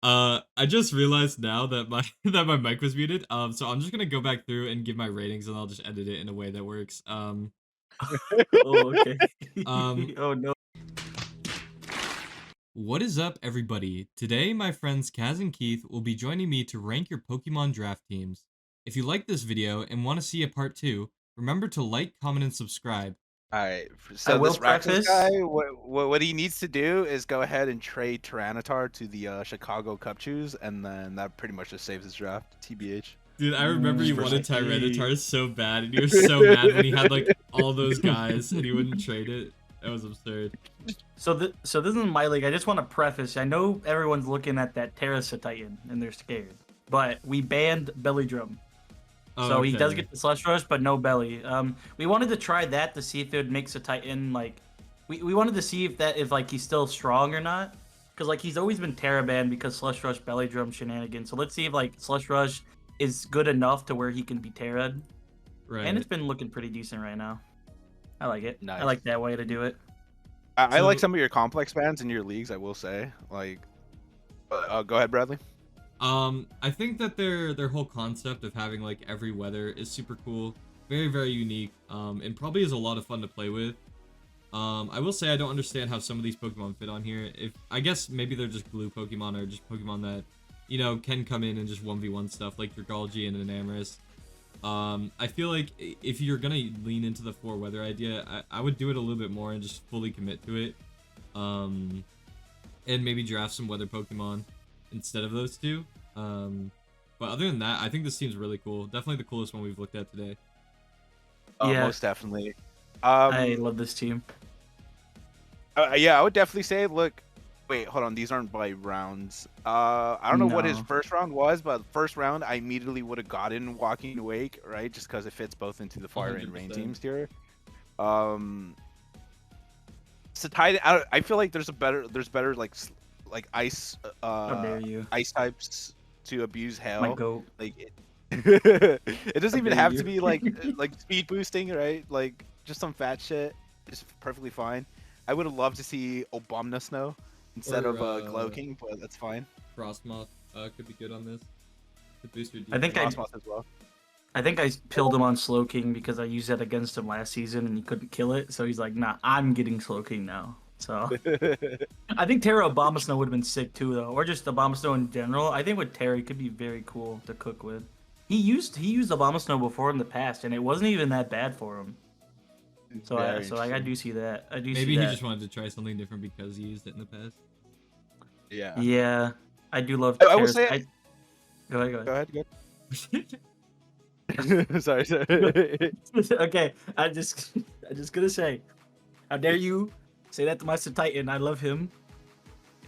I just realized now that my that my mic was muted. So I'm just gonna go back through and give my ratings, and I'll just edit it in a way that works. Oh, okay. Um, Oh no. what is up, everybody? Today, my friends Kaz and Keith will be joining me to rank your Pokemon draft teams. If you like this video and want to see a part 2, remember to like, comment, and subscribe. Alright, I so will this Raxos preface. guy, what he needs to do is go ahead and trade Tyranitar to the Chicago Cubchoos, and then that pretty much just saves his draft, TBH. Dude, I remember you I wanted see. Tyranitar so bad, and you were so mad when he had like all those guys and he wouldn't trade it. That was absurd. So this is my league. I just want to preface. I know everyone's looking at that Terrasa Titan and they're scared, but we banned Belly Drum. Oh, So he does okay. get the Slush Rush, but no Belly. We wanted to try that to see if it would make a Titan like. We wanted to see if like he's still strong or not, because like he's always been Terra banned because Slush Rush, Belly Drum shenanigans. So let's see if like Slush Rush is good enough to where he can be Terra'd. Right. And it's been looking pretty decent right now. I like it. Nice. I like that way to do it. I like So- some of your complex bans in your leagues, I will say. Like, go ahead, Bradley. I think that their whole concept of having like every weather is super cool, very very unique, and probably is a lot of fun to play with. I will say I don't understand how some of these Pokemon fit on here. If I guess maybe they're just glue Pokemon or just Pokemon that, you know, can come in and just 1v1 stuff like Dragalge and Enamorus. I feel like if you're gonna lean into the 4 weather idea, I would do it a little bit more and just fully commit to it. And maybe draft some weather Pokemon instead of those two. But other than that, I think this team's really cool. Definitely the coolest one we've looked at today. Yeah. Most definitely. I love this team. Yeah, I would definitely say, look, wait, hold on, these aren't by rounds. I don't know what his No. first round was, but first round, I immediately would have gotten Walking Awake, right? Just because it fits both into the Fire and Rain 100%. teams here. So Titan, I feel like there's better like ice, How dare you? ice types to abuse My Hail. goat. Like, it doesn't even dare have you. to be like speed boosting, right? Like just some fat shit, just perfectly fine. I would have loved to see DonBoneJones instead Or, of Cloaking, but that's fine. Frostmoth could be good on this. To boost your I think I Cosmos as well. pilled him on Slow King because I used that against him last season and he couldn't kill it. So he's like, nah, I'm getting Slow King now. So I think Terra Abomasnow would have been sick too, though, or just Abomasnow in general. I think with Terry could be very cool to cook with. He used Abomasnow before in the past, and it wasn't even that bad for him. So I do see that. I do Maybe see he that. just wanted to try something different because he used it in the past. Yeah. Yeah, I do love. I will Terra's- say. Go ahead. Go ahead. Sorry. Okay, I just gonna say, how dare you say that to my Titan? I love him,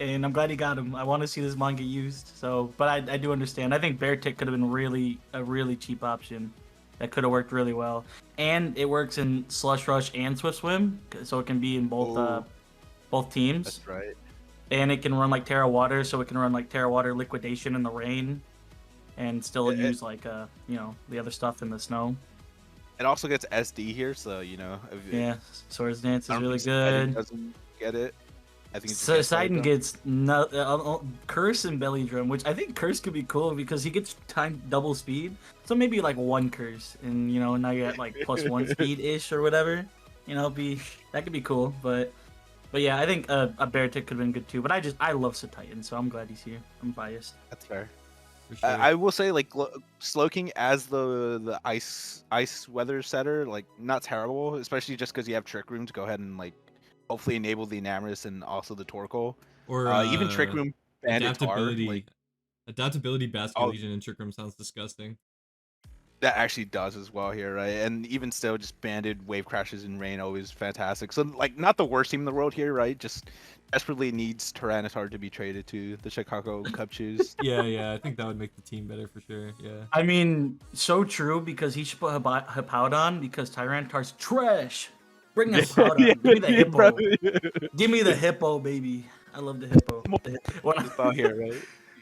and I'm glad he got him. I want to see this manga used. So, but I do understand. I think Bear Tick could have been a really cheap option that could have worked really well, and it works in Slush Rush and Swift Swim, so it can be in both teams. That's right. And it can run like Terra Water, so it can run like Terra Water Liquidation in the rain, and still use like you know, the other stuff in the snow. It also gets SD here, so you know. Yeah, Swords Dance is really Sidon good. doesn't get it. I think So Sidon gets Curse and Belly Drum, which I think Curse could be cool because he gets double speed. So maybe like 1 Curse, and you know, now you're at like +1 speed ish or whatever. You know, that could be cool. But yeah, I think a Bear Tick could have been good too. But I love Titan, so I'm glad he's here. I'm biased. That's fair. For sure. I will say, like, Slowking as the ice weather setter, like, not terrible, especially just because you have Trick Room to go ahead and like hopefully enable the Enamorus and also the Torkoal. Or Even Trick Room banded Tar, like, adaptability Basket Oh. Legion and Trick Room sounds disgusting. that actually does as well here, right? And even still, just banded Wave Crashes and Rain always fantastic. So like, not the worst team in the world here, right? Just desperately needs Tyranitar to be traded to the Chicago Cubchoos. Yeah, I think that would make the team better for sure. Yeah. I mean, so true because he should put Hippowdon because Tyranitar's trash. Bring Hippowdon. Give me the hippo. Give me the hippo, baby. I love the hippo. When I- Out here, right?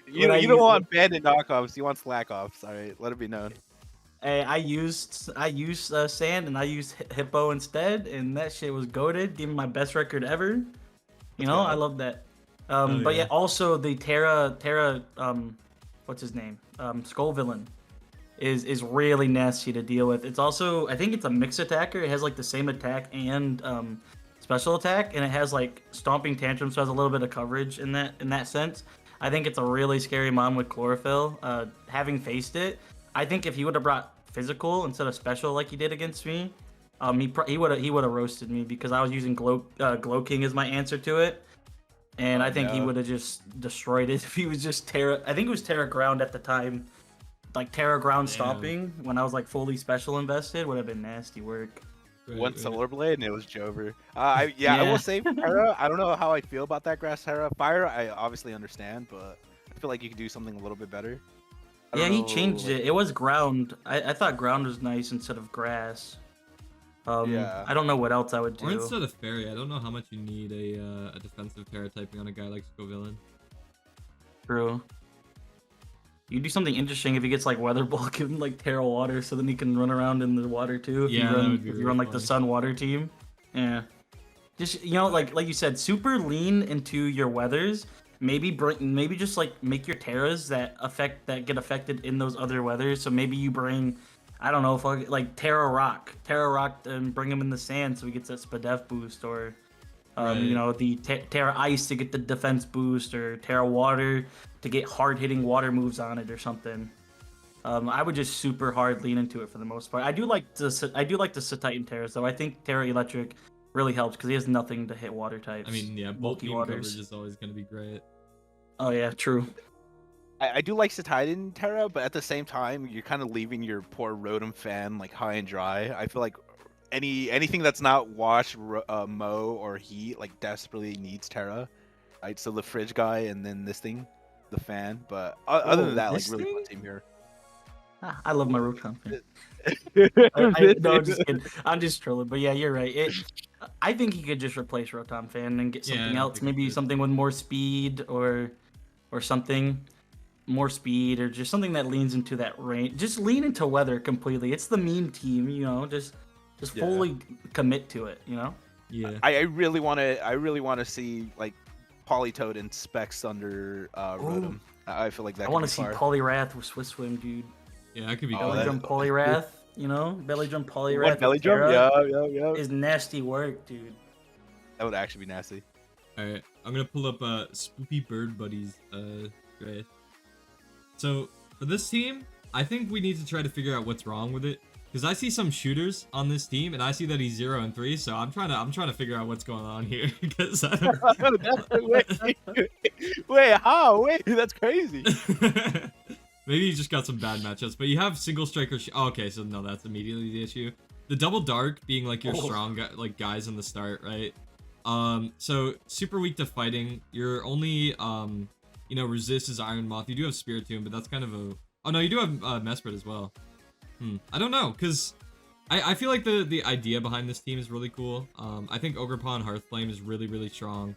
When I You don't use- want banded knockoffs. You want slack offs. All right, let it be known. Hey, I used sand and I used hippo instead, and that shit was goated. Give me my best record ever. You know, go. I love that. But yeah, yeah. also the Terra, what's his name? Skull Villain is really nasty to deal with. It's also, I think it's a mix attacker. It has like the same attack and special attack, and it has like Stomping Tantrum, so it has a little bit of coverage in that sense. I think it's a really scary mon with chlorophyll. Having faced it, I think if he would have brought physical instead of special like he did against me, he would have roasted me because I was using Glow King as my answer to it. And I think he would have just destroyed it if he was just Terra. I think it was Terra Ground at the time. Like Terra Ground stomping when I was like fully special invested would have been nasty work. One Solar Blade and it was Jover. I will say Terra. I don't know how I feel about that grass Terra. Fire, I obviously understand, but I feel like you could do something a little bit better. Yeah, he changed it. It was ground. I thought ground was nice instead of grass. I don't know what else I would do. Or instead of fairy, I don't know how much you need a defensive Terra typing on a guy like Scovillain. True. You do something interesting if he gets like Weather Ball, give him like Terra Water, so then he can run around in the water too. If Yeah, you run, that would be if you really run like the funny. Sun Water team. Yeah. Just like you said, super lean into your weathers. Maybe just like make your Terras that get affected in those other weathers. So maybe you bring, I don't know, like Terra Rock, and bring him in the sand so he gets that Spadef boost, or you know, the Terra Ice to get the defense boost, or Terra Water to get hard hitting water moves on it or something. I would just super hard lean into it for the most part. I do like the Titan Terras though. I think Terra Electric really helps because he has nothing to hit water types. I mean, yeah, bulk beam coverage is always going to be great. Oh yeah, true. I do like Titan Terra, but at the same time, you're kind of leaving your poor Rotom fan like high and dry. I feel like anything that's not wash, mow, or heat like desperately needs Terra. Right, so the fridge guy and then this thing, the fan. But other than that, like really fun team here. I love my Rotom fan. No, I'm just kidding. I'm just trolling. But yeah, you're right. I think he could just replace Rotom fan and get something else. Maybe something with more speed or something. More speed, or just something that leans into that range. Just lean into weather completely. It's the meme team, you know. Just fully commit to it, you know. Yeah. I really want to see like Politoed and Specs under Rotom. I feel like that. I want to see Poliwrath with Swiss Swim, dude. Yeah, that could be. Belly Drum Poliwrath, you know, Belly Drum Poliwrath. Belly Drum, yeah. Is nasty work, dude. That would actually be nasty. All right, I'm gonna pull up Spoopy Bird Buddies. Great. So for this team, I think we need to try to figure out what's wrong with it, because I see some shooters on this team, and I see that he's 0 and 3. So I'm trying to figure out what's going on here, because I don't... wait, how? Wait, that's crazy. Maybe he just got some bad matchups, but you have single striker. Oh, okay, so no, that's immediately the issue. The double dark being like your strong guys in the start, right? So super weak to fighting. You're only you know, resist is Iron Moth. You do have Spirit Tomb, but that's kind of a... Oh no, you do have Mesprit as well. I don't know, because I feel like the idea behind this team is really cool. I think Ogerpon Hearthflame is really, really strong.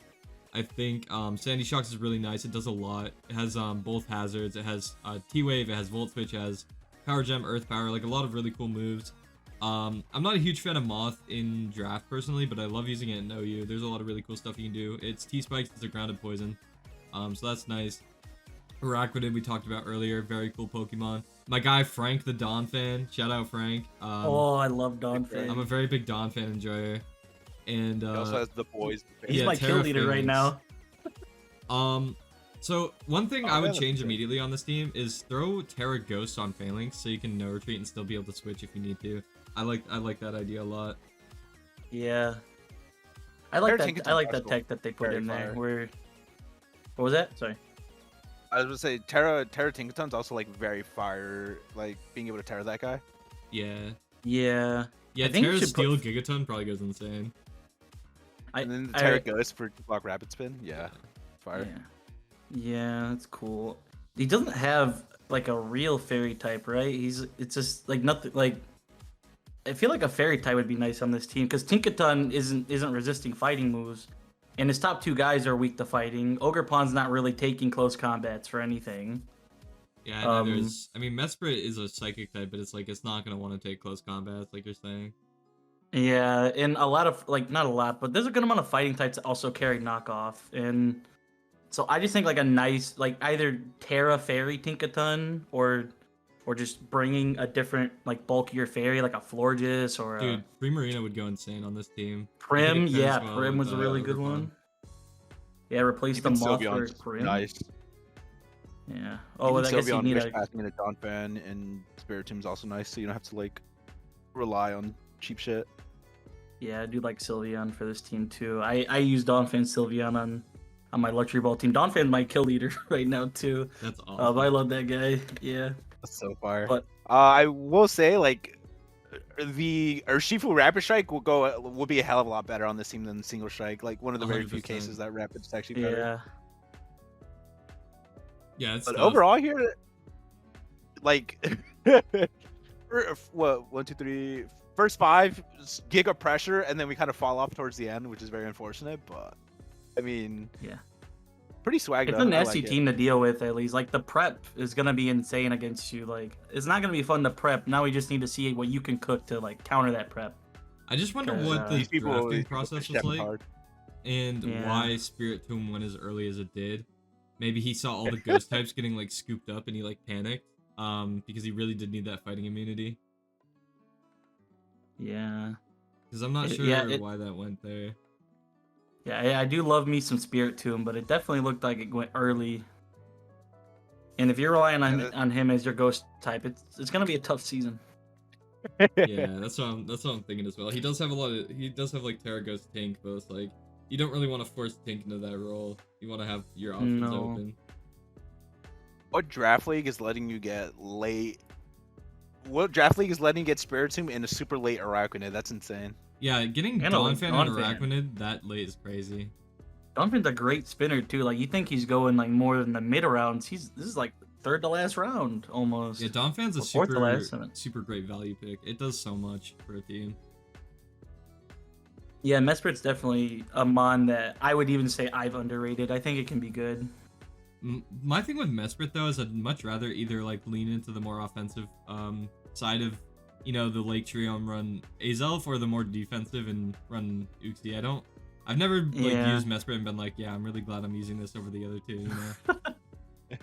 I think Sandy Shocks is really nice. It does a lot. It has both hazards. It has T-Wave. It has Volt Switch. It has Power Gem, Earth Power. Like a lot of really cool moves. I'm not a huge fan of Moth in draft personally, but I love using it in OU. There's a lot of really cool stuff you can do. It's T-Spikes. It's a grounded poison. So that's nice. Araquanid we talked about earlier. Very cool Pokemon. My guy Frank the Dawn fan. Shout out Frank. I love Dawn fan. I'm a very big Dawn fan enjoyer. And he also has the boys. He's my kill leader right now. So one thing I would change immediately on this team is throw Terra Ghost on Phalanx so you can no retreat and still be able to switch if you need to. I like that idea a lot. Yeah. I like that tech that they put in there. What was that? Sorry. I was gonna say Terra Tinkaton's also like very fire, like being able to Terra that guy. Yeah. Yeah. Yeah, Terra Steel Gigaton probably goes insane. And then the Terra Ghost for block Rapid Spin. Yeah. Fire. Yeah, that's cool. He doesn't have like a real fairy type, right? It's just like nothing like. I feel like a fairy type would be nice on this team because Tinkaton isn't resisting fighting moves. And his top 2 guys are weak to fighting. Ogerpon's not really taking close combats for anything. Yeah, I mean, Mesprit is a psychic type, but it's like it's not gonna want to take close combats, like you're saying. Yeah, and a lot of not a lot, but there's a good amount of fighting types that also carry knockoff. And So I just think like a nice, like either Terra Fairy Tinkaton or just bringing a different like bulkier fairy like a Florges or Dude, a Primarina would go insane on this team. I think Prim. it pairs Yeah, well Prim with, was a really good Overpawn. one. Yeah, replace the Even Moth for Sylveon's Prim. nice. Yeah. Oh, Even well, I guess you Sylveon need Wish a. passing into Donphan and Spiritom's also nice, so you don't have to like rely on cheap shit. Yeah, I do like Sylveon for this team too. I use Donphan Sylveon on my luxury ball team. Donphan's my kill leader right now too. That's awesome. I love that guy. Yeah. That's so fire. But I will say, like, the Urshifu Rapid Strike will be a hell of a lot better on this team than Single Strike. Like one of the very few 100%. cases that Rapid is actually better. yeah. Yeah, it's But tough. overall here, like, what 1, 2, 3, first 5 giga pressure, and then we kind of fall off towards the end, which is very unfortunate. But I mean, Yeah. pretty swag. It's though. a I nasty like it. team to deal with, at least. Like, the prep is going to be insane against you. Like, it's not going to be fun to prep. Now we just need to see what you can cook to, like, counter that prep. I just wonder 'Cause, what the These people drafting always process push was them like, hard. and Yeah. why Spirit Tomb went as early as it did. Maybe he saw all the ghost types getting like scooped up, and he like panicked, because he really did need that fighting immunity. Yeah. Because I'm not sure Yeah, why that went there. Yeah, I do love me some Spirit Tomb, but it definitely looked like it went early. And if you're relying on him as your ghost type, it's gonna be a tough season. Yeah, that's what I'm thinking as well. He does have like Terra Ghost Tank, but it's like you don't really want to force Tank into that role. You want to have your options No. open. What draft league is letting you get late? What draft league is letting you get Spiritomb in a super late Araquanid? That's insane. Yeah, getting And a Donphan and Donphan. Araquanid that late is crazy. Donphan's a great spinner too. Like, you think he's going like more than the mid rounds. This is like third to last round almost. Yeah, Donphan's a Or fourth to last. super great value pick. It does so much for a team. Yeah, Mesprit's definitely a mon that I would even say I've underrated. I think it can be good. My thing with Mesprit though is I'd much rather either like lean into the more offensive side of, you know, the Lake Trio and run Azelf, or the more defensive and run Uxie. I've never like Yeah. used Mesprit and been like, yeah, I'm really glad I'm using this over the other two, you know.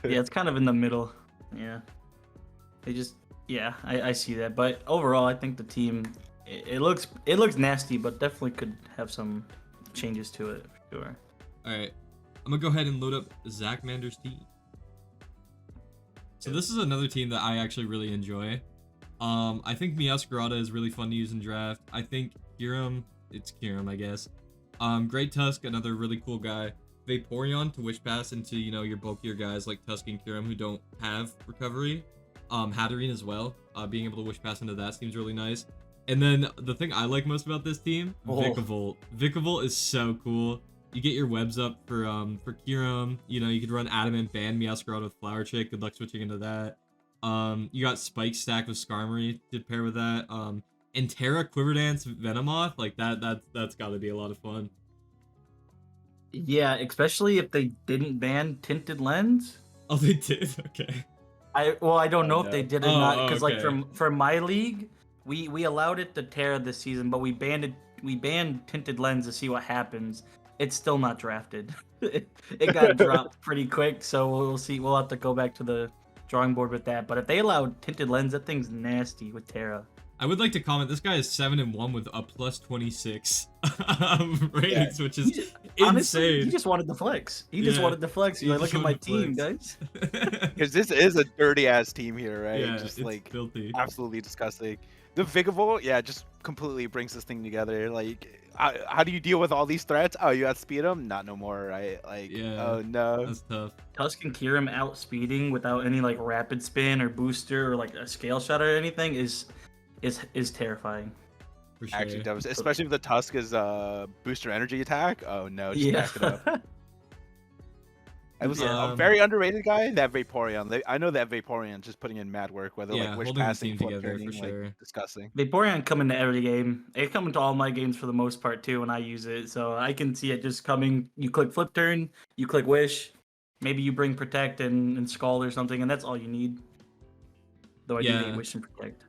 Yeah, it's kind of in the middle. Yeah. I see that. But overall, I think the team, it looks nasty, but definitely could have some changes to it, for sure. All right, I'm gonna go ahead and load up Zachmander's team. So this is another team that I actually really enjoy. I think Meowscarada is really fun to use in draft. I think it's Kyurem, I guess. Great Tusk, another really cool guy. Vaporeon to Wish Pass into, you know, your bulkier guys like Tusk and Kyurem who don't have recovery. Hatterene as well. Being able to Wish Pass into that seems really nice. And then the thing I like most about this team, Vikavolt. Vikavolt is so cool. You get your webs up for Kyurem. You know, you could run Adamant, ban Meowscarada with Flower Chick. Good luck switching into that. You got Spike Stack with Skarmory to pair with that. And Terra Quiverdance Venomoth, like that's gotta be a lot of fun. Yeah, especially if they didn't ban Tinted Lens. Oh, they did? Okay. I don't know if they did or not, because like okay. for my league, we allowed it to Terra this season, but we banned Tinted Lens to see what happens. It's still not drafted. It got dropped pretty quick, so we'll see. We'll have to go back to the drawing board with that. But if they allowed Tinted Lens, that thing's nasty with Terra. I would like to comment, this guy is 7-1 with a plus 26 ratings, which is insane. Honestly, he just wanted the flex. He just wanted the flex. He's He like, just look at my wanted the team, flex. guys. Because this is a dirty ass team here, right? Yeah, Just it's like filthy. absolutely disgusting. The Vikavolt, yeah, just completely brings this thing together. Like, how do you deal with all these threats? Oh, you outspeed them? Not no more, right? Like, Yeah, oh no. That's tough. Tusk and Kyurem outspeeding without any like rapid spin or booster or like a scale shot or anything is terrifying. For sure. Actually does, especially if the Tusk is booster energy attack. Oh no, just back it up. I was a very underrated guy, that Vaporeon. I know that Vaporeon just putting in mad work, whether Yeah, like wish holding the passing, team flip together, turning, for like, sure. disgusting. Vaporeon come into every game. They come into all my games for the most part too when I use it. So I can see it just coming. You click flip turn, you click wish, maybe you bring protect and scald or something, and that's all you need. Though I do Yeah. hate wish and protect.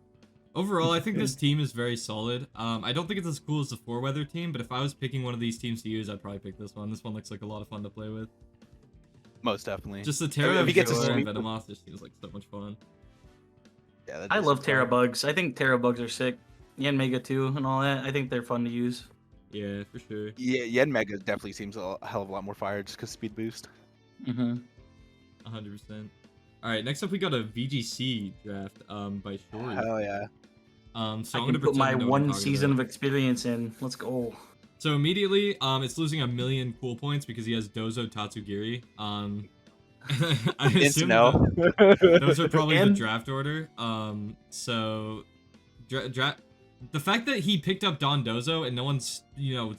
Overall, I think this team is very solid. I don't think it's as cool as the 4-weather team, but if I was picking one of these teams to use, I'd probably pick this one. This one looks like a lot of fun to play with. Most definitely. Just the Terra If he gets a and sweep, Venomoth just seems like so much fun. yeah, that I is love fun. Terra bugs. I think Terra bugs are sick. Yen Mega 2 and all that. I think they're fun to use. Yeah, for sure. Yeah, Yen Mega definitely seems a hell of a lot more fire just because speed boost. Mm-hmm. 100%. All right, next up we got a VGC draft by Shori. Hell yeah. So I I'm can gonna put pretend my to know what I'm one talking season about. of experience in. Let's go. So immediately, it's losing 1,000,000 cool points because he has Dozo Tatsugiri. I assume no. those are probably the And- draft order. So the fact that he picked up Don Dozo and no one's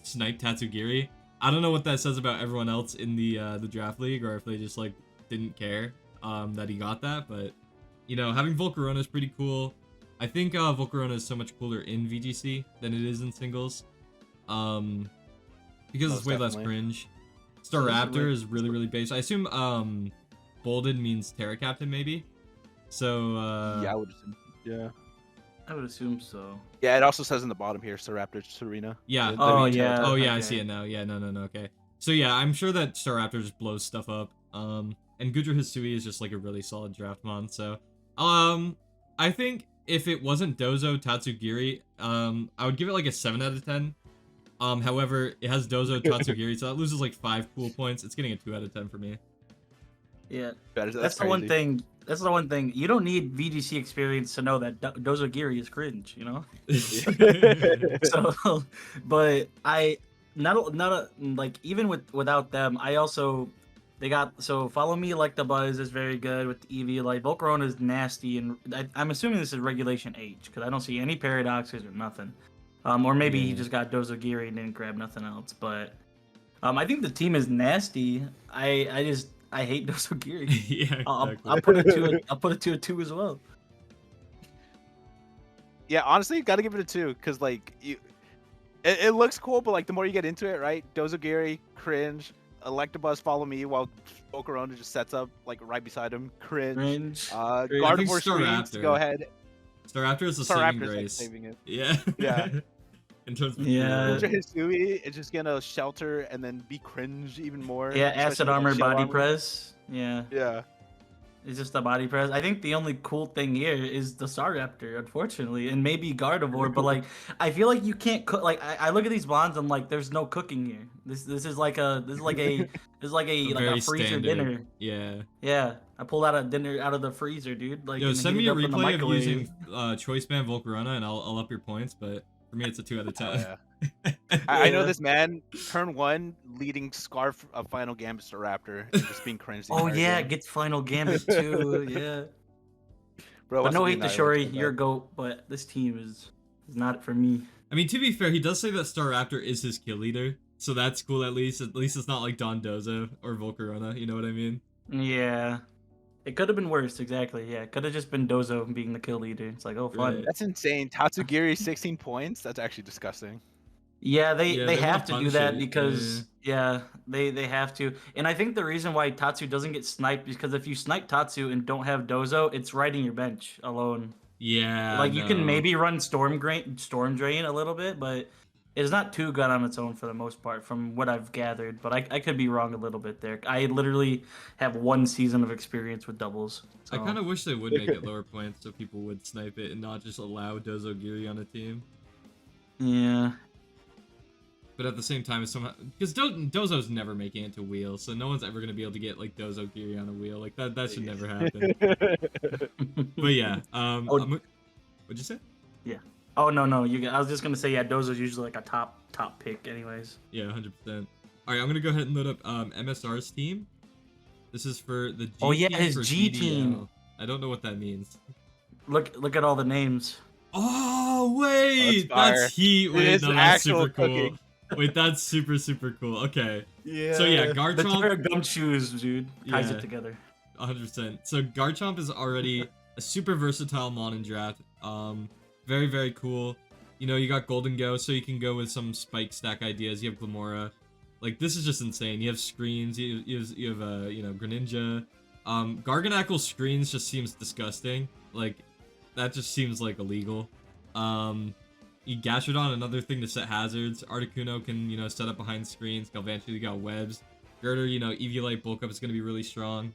sniped Tatsugiri, I don't know what that says about everyone else in the draft league, or if they just like didn't care that he got that. But having Volcarona is pretty cool. I think Volcarona is so much cooler in VGC than it is in singles. Because Most it's way less definitely. cringe. Staraptor is really base. I assume Bolden means Terra Captain maybe. So Yeah, I would assume. Yeah. I would assume so. Yeah, it also says in the bottom here, Staraptor Serena. yeah. The Oh, V yeah. Oh yeah, I okay. see it now. Yeah, no, okay. So yeah, I'm sure that Staraptor just blows stuff up. And Gudra Hisui is just like a really solid draft mon. So I think if it wasn't Dozo Tatsugiri, I would give it like a 7 out of 10. However, it has Dozo Tatsugiri, so that loses like 5 cool points. It's getting a 2 out of 10 for me. Yeah. That's That's the one crazy. thing. That's the one thing. You don't need VGC experience to know that Dozogiri is cringe, you know? So, but like even without them, they got Follow Me Like the Buzz is very good with the Eevee. Like Volcarona is nasty, and I'm assuming this is Regulation H because I don't see any paradoxes or nothing. Or maybe he Yeah. just got Dozogiri and didn't grab nothing else. But I think the team is nasty. I hate Dozogiri. Yeah, I'll exactly. put it to a 2 as well. Yeah, honestly, gotta give it a 2 because like it looks cool, but like the more you get into it, right? Dozogiri, cringe. Electabuzz, Follow Me, while Volcarona just sets up like right beside him, cringe. Cringe. I think Gardevoir screens. Staraptor. Go ahead. Staraptor is a saving Staraptor's like grace. saving it. Yeah. Yeah. In terms of Yeah. Ultra Hisui is just gonna shelter and then be cringe even more. Yeah, especially acid with armor, shell body armor. press. Yeah. Yeah. It's just a body press. I think the only cool thing here is the Staraptor, unfortunately, and maybe Gardevoir. But like, I feel like you can't cook. Like, I look at these bonds, I'm like, there's no cooking here. This is like a very freezer standard. dinner. Yeah. Yeah, I pulled out a dinner out of the freezer, dude. Like, Yo, and send heat me it a up in the replay of microwave. using Choice Band Volcarona and I'll up your points, but for me it's a 2 out of 10. Oh, yeah. I know Yeah. this man. Turn 1, leading Scarf of Final Gambit Raptor, and just being cringe. The Oh entire yeah, game. gets Final Gambit too. Yeah. Bro, But wants no to be hate to annihilated Shori, so you're a bad. goat, but this team is not for me. I mean, to be fair, he does say that Staraptor is his kill leader, so that's cool at least. At least it's not like Don Dozo or Volcarona, you know what I mean? Yeah. It could have been worse, exactly. Yeah, it could have just been Dozo being the kill leader. It's like, oh, fun. Right. That's insane. Tatsugiri 16 points. That's actually disgusting. Yeah, Yeah, they they have wanna to do punish that it, because they have to. And I think the reason why Tatsu doesn't get sniped is because if you snipe Tatsu and don't have Dozo, it's riding your bench alone. Yeah. Like you can no. maybe run Storm Drain a little bit, but it's not too good on its own for the most part, from what I've gathered. But I could be wrong a little bit there. I literally have 1 season of experience with doubles. I so- kind of wish they would make it lower points so people would snipe it and not just allow Dozogiri on a team. Yeah. But at the same time, it's somehow because Dozo's never making it to wheel, so no one's ever gonna be able to get like Dozogiri on a wheel. Like that should never happen. But yeah, what'd you say? Oh no, I was just gonna say Dozo's usually like a top pick, anyways. Yeah, 100%. All right, I'm gonna go ahead and load up MSR's team. This is for the G Oh, yeah, team his for G GDL. team. I don't know what that means. Look at all the names. Oh wait, fire. that's heat. Wait, is no, that's super actual cool. cooking. Wait, that's super cool. Okay, Yeah. So, yeah, the Garchomp- pair of gumshoes, dude, ties Yeah. it together. 100%. So Garchomp is already a super versatile mon in draft. Very cool. You know, you got Golden Go, so you can go with some spike stack ideas. You have Glamora. Like, this is just insane. You have screens. You have Greninja. Garganacl screens just seems disgusting. Like, that just seems like illegal. You Gastrodon, another thing to set hazards. Articuno can, set up behind screens. Galvantula, you got webs. Girder, you know, Eviolite bulk up is gonna be really strong.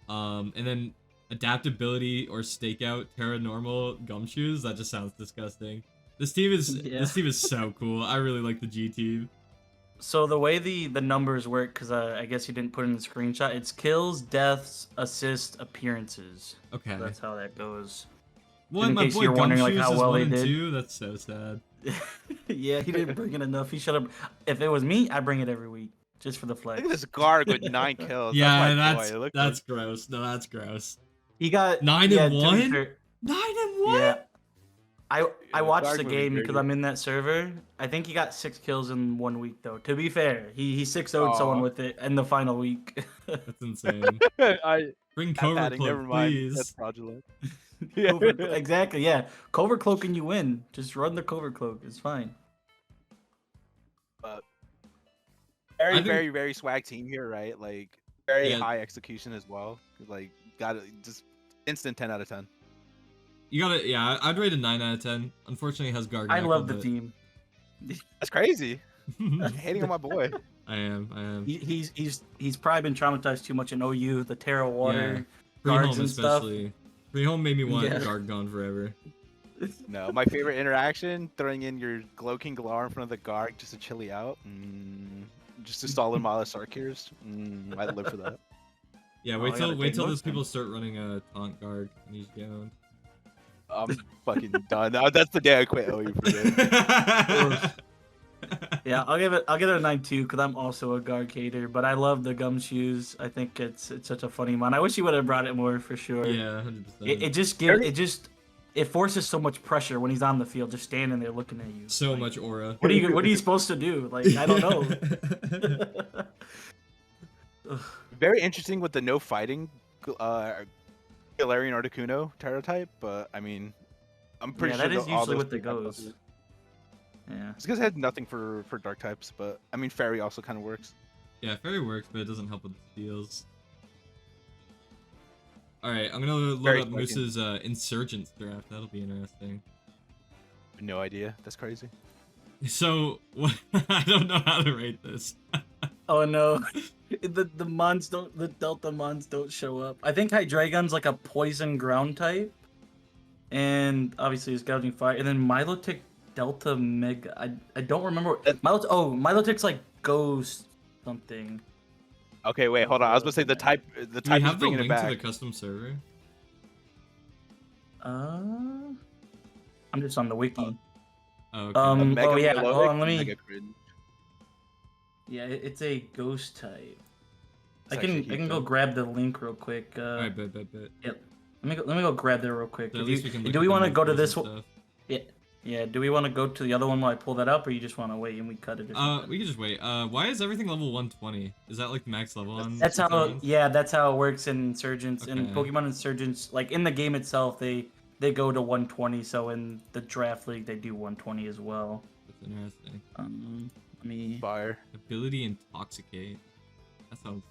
And then adaptability or stakeout Terra Normal Gumshoes. That just sounds disgusting. This team is so cool. I really like the G team. So the way the numbers work, because I guess you didn't put in the screenshot, it's kills, deaths, assists, appearances. Okay. So that's how that goes. Well, in my case boy you're wondering, like, Gumshoes how is well 1 they and did. 2. That's so sad. Yeah, he didn't bring it enough. He should have. If it was me, I'd bring it every week just for the flex. Look at this Garg with 9 kills. Yeah, that's my boy. that's gross. No, that's gross. He got 9 yeah, and to be 1. fair- 9 and 1. Yeah. I the watched Garg the would be game because dirty. I'm in that server. I think he got 6 kills in 1 week though. To be fair, he 6-0'd someone Aw. with it in the final week. That's insane. Bring Covert Padding, Cloak, never mind. please. That's fraudulent. Exactly, yeah. Covert cloak and you win. Just run the covert cloak. It's fine. But I very, think- very, very swag team here, right? Like very Yeah. high execution as well. Like got it, just instant 10 out of 10. You gotta, yeah, I'd rate a 9 out of 10. Unfortunately, it has Garganackle. I love the but- team. That's crazy. Hating on my boy. I am. He's probably been traumatized too much in OU, the Terra water, Free guards home and stuff. especially. Free home made me want Yeah. Gargon forever. No, my favorite interaction: throwing in your Glow-King Galar in front of the Garg just to chill you out. Just to stall in Mala Sarkirs. I'd live for that. Yeah, Oh, wait I till gotta wait take till notes those people then. start running a taunt guard and he's going. I'm fucking done. That's the day I quit OU for good. Yeah, I'll give it a 9-2 because I'm also a guard hater, but I love the gumshoes. I think it's such a funny one. I wish you would have brought it more for sure. Yeah, 100%. It forces so much pressure when he's on the field, just standing there looking at you. So Like, much aura. What are you supposed to do? Like, I don't know. Very interesting with the no fighting Galarian Articuno Terra type, but I mean, I'm pretty Yeah, sure that is all usually those what they three have goes. those. Yeah. It's because I had nothing for dark types, but I mean, Fairy also kind of works. Yeah, Fairy works, but it doesn't help with the steals. Alright, I'm gonna load Very up fucking- Moose's Insurgents draft. That'll be interesting. No idea. That's crazy. So, what, I don't know how to rate this. Oh no, the mons don't, the Delta mons don't show up. I think Hydreigon's like a poison ground type, and obviously it's Gouging Fire, and then Milotic Delta Mega. I don't remember. Milotic's like Ghost something. Okay, wait, hold on. I was gonna say the type. The Do we type is have the bringing it link to back. the custom server? I'm just on the wiki. Oh, okay. A Mega Oh yeah, Melodic, hold on, let me. Mega Cringe. Yeah, it's a Ghost type. It's I can actually go huge, grab the link real quick. Alright, bet. Yep. Let me go grab that real quick. So at If least you- we can look do at we the want to go to move this pools one? and stuff. Yeah. Yeah. Do we want to go to the other one while I pull that up, or you just want to wait and we cut it? or something? We can just wait. Why is everything level 120? Is that like the max level on? That's how. Insurgents? Yeah, that's how it works in Insurgents. In Okay. Pokemon Insurgents, like in the game itself, they go to 120. So in the draft league, they do 120 as well. That's interesting. Let me. Fire. Ability Intoxicate. That sounds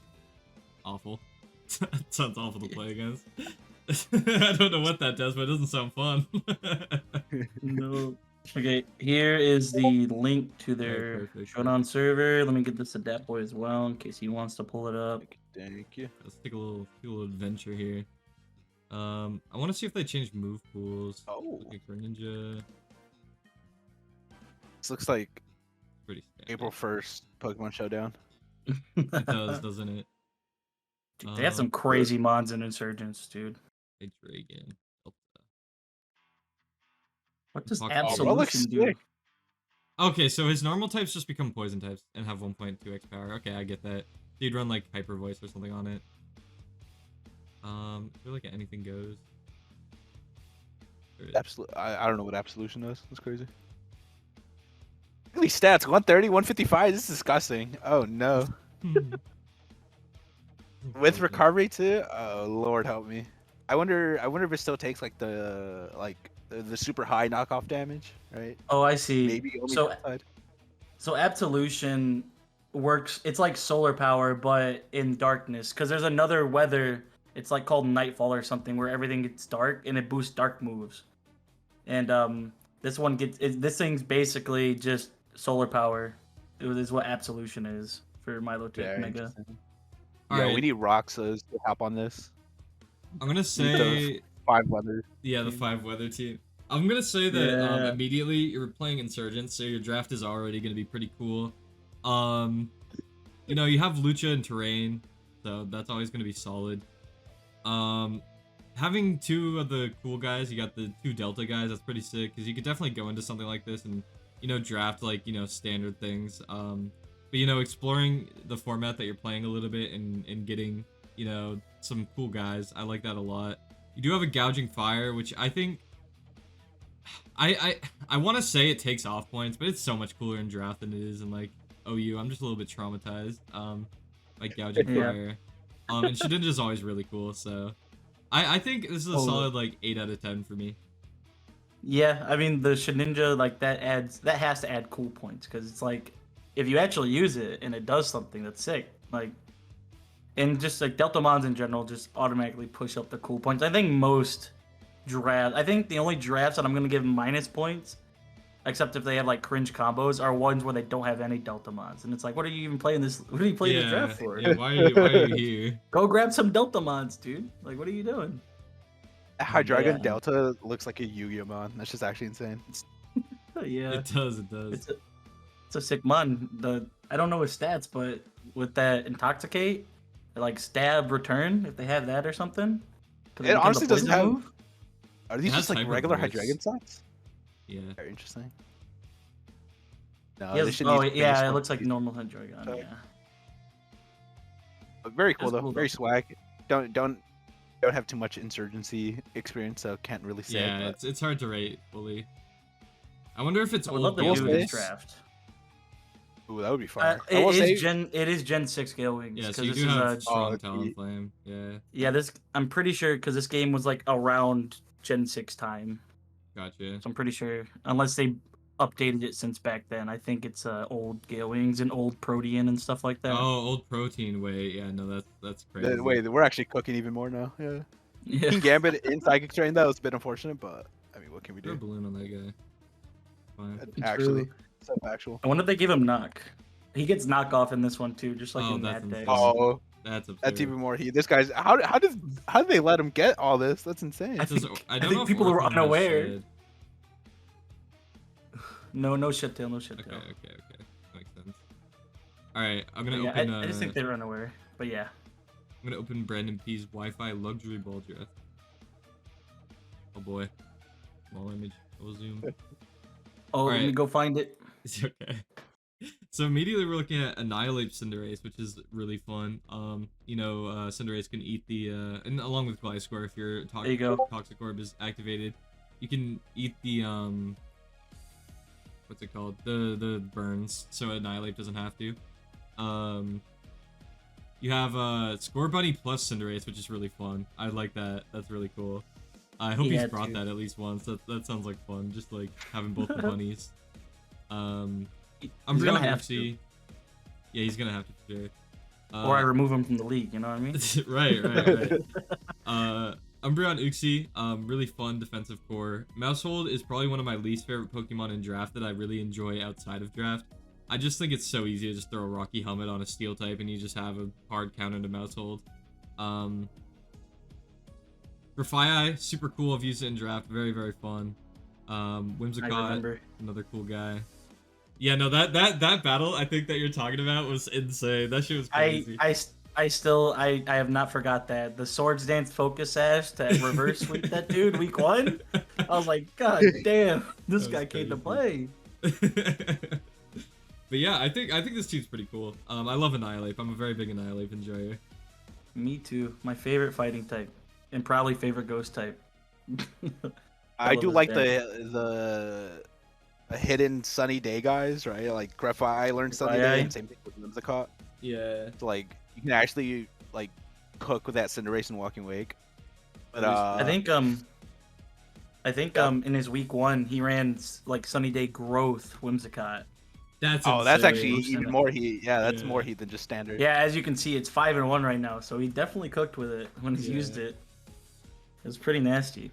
awful. That sounds awful to play against. I don't know what that does, but it doesn't sound fun. No. Okay, here is the link to their Alright, perfect. Shodan server. Let me get this to Dat Boy as well in case he wants to pull it up. Thank you. Let's take a little adventure here. I want to see if they changed move pools. Oh. Looking for Ninja. This looks like Pretty standard. April 1st Pokemon Showdown. It does, doesn't it? Dude, they have some crazy mods in Insurgents, dude. A Dragon. What does Fuck, bro, looks Absolution do? sick. Okay, so his normal types just become poison types and have 1.2x power. Okay, I get that. You'd run like Hyper Voice or something on it. I feel like anything goes. There it is. Absolute. I don't know what Absolution does. That's crazy. Look at these stats. 130, 155. This is disgusting. Oh no. With recovery too. Oh Lord, help me. I wonder if it still takes like the super high knockoff damage, right? Oh, I see. Maybe only so, that side. so Absolution works. It's like solar power, but in darkness. Because there's another weather. It's like called Nightfall or something, where everything gets dark and it boosts dark moves. And this one this thing's basically just solar power. It is what Absolution is. for Milotic Very Mega. interesting. All Yeah, right. we need Roxas to help on this. I'm gonna We need say, 5 weather. yeah, the 5 weather team. I'm gonna say that Yeah. immediately you're playing Insurgents, so your draft is already gonna be pretty cool. You know, you have Lucha and Terrain, so that's always gonna be solid. Having 2 of the cool guys, you got the 2 Delta guys, that's pretty sick, because you could definitely go into something like this and, you know, draft, like, you know, standard things. But, you know, exploring the format that you're playing a little bit and getting, you know, some cool guys, I like that a lot. You do have a Gouging Fire, which I think... I want to say it takes off points, but it's so much cooler in draft than it is in, like, OU. I'm just a little bit traumatized, like Gouging Yeah. Fire. And Shedinja's always really cool, so... I think this is a solid, like, 8 out of 10 for me. Yeah, I mean the Shedinja, like that has to add cool points because it's like if you actually use it and it does something that's sick, like, and just like Deltamons in general just automatically push up the cool points. I think most drafts, I think the only drafts that I'm gonna give minus points, except if they have like cringe combos, are ones where they don't have any Deltamons, and it's like, what are you even playing this? What are you playing this draft for? Yeah, why are you here? Go grab some Deltamons, dude. Like, what are you doing? Hydreigon Yeah. Delta looks like a Yu-Gi-Oh mon. That's just actually insane. Yeah. It does. It's a sick mon. I don't know his stats, but with that intoxicate, like stab return, if they have that or something. 'cause It becomes a honestly doesn't poison have- move. Are these It just has like hyper regular voice. Hydreigon socks? Yeah. Very interesting. No, He they has- should oh need yeah, base it one looks like of these. normal Hydreigon. Okay. Yeah. But very cool That's though. cool, Very though. swag. Don't have too much insurgency experience, so can't really say. Yeah, but it's hard to rate fully. I wonder if it's I would old love to Gale do Gale this Wings. draft. Ooh, that would be fire. I It will is say, Gen 6 Gale Wings. Yeah, 'cause so you this do is have a, strong Oh, Talonflame. Yeah, yeah, this I'm pretty sure because this game was like around Gen 6 time. gotcha. So I'm pretty sure, unless they updated it since back then. I think it's old Gale Wings and old Protean and stuff like that. Oh, old protein. Wait, yeah, no, that's crazy. wait, we're actually cooking even more now. Yeah. Yeah. King Gambit in Psychic Train, that was a bit unfortunate, but I mean, what can we Throw a do? balloon on that guy. Fine. Actually, so factual. I wonder if they give him knock. He gets knockoff in this one too, just like Oh, in that's that day. insane. Oh, That's absurd. that's even more heat. This guy's how did they let him get all this? That's insane. I Does- think- I I don't think know if people were Orphan has unaware. shed. No shit tail, no shit Okay, tail. okay. Makes sense. All right, I'm gonna Yeah, open. I just think they were unaware. But yeah. I'm gonna open Brandon P's Wi-Fi luxury ball draft. Oh boy, small image, full zoom. Oh, let me Alright. go find it. It's okay. So immediately we're looking at Annihilate Cinderace, which is really fun. You know, Cinderace can eat the and along with Gliscor, if your There you go. Toxic Orb is activated, you can eat the what's it called? The burns, so Annihilate doesn't have to. You have Score Bunny plus Cinderace, which is really fun. I like that. That's really cool. I hope Yeah, he's brought too. that at least once. That sounds like fun. Just like having both the bunnies. I'm He's really gonna on have Oopsie. Yeah, he's gonna have to for sure. Or I remove him from the league, you know what I mean? right. Umbreon Uxie, really fun defensive core. Mousehold is probably one of my least favorite Pokemon in draft that I really enjoy outside of draft. I just think it's so easy to just throw a Rocky Helmet on a Steel type and you just have a hard counter to Mousehold. Grafaiai, super cool. I've used it in draft. Very, very fun. I Whimsicott, remember. another cool guy. Yeah, no, that battle I think that you're talking about was insane. That shit was crazy. I have not forgot that. The Swords Dance Focus Sash to reverse sweep that dude week 1. I was like, God damn, this That guy was came to crazy. play. But yeah, I think this team's pretty cool. I love Annihilate. I'm a very big Annihilate enjoyer. Me too. My favorite fighting type. And probably favorite ghost type. I love do this like thing. the hidden Sunny Day guys, right? Like Grafaiai learned Sunny Grafaiai. Day, and same thing with Whimsicott. Yeah. So like you can actually like cook with that Cinderace and Walking Wake. But I think in his week 1 he ran like Sunny Day Growth Whimsicott. That's that's insane. actually even more heat. Yeah, that's Yeah. more heat than just standard. Yeah, as you can see, it's 5-1 right now, so he definitely cooked with it when he's Yeah. used it. It was pretty nasty.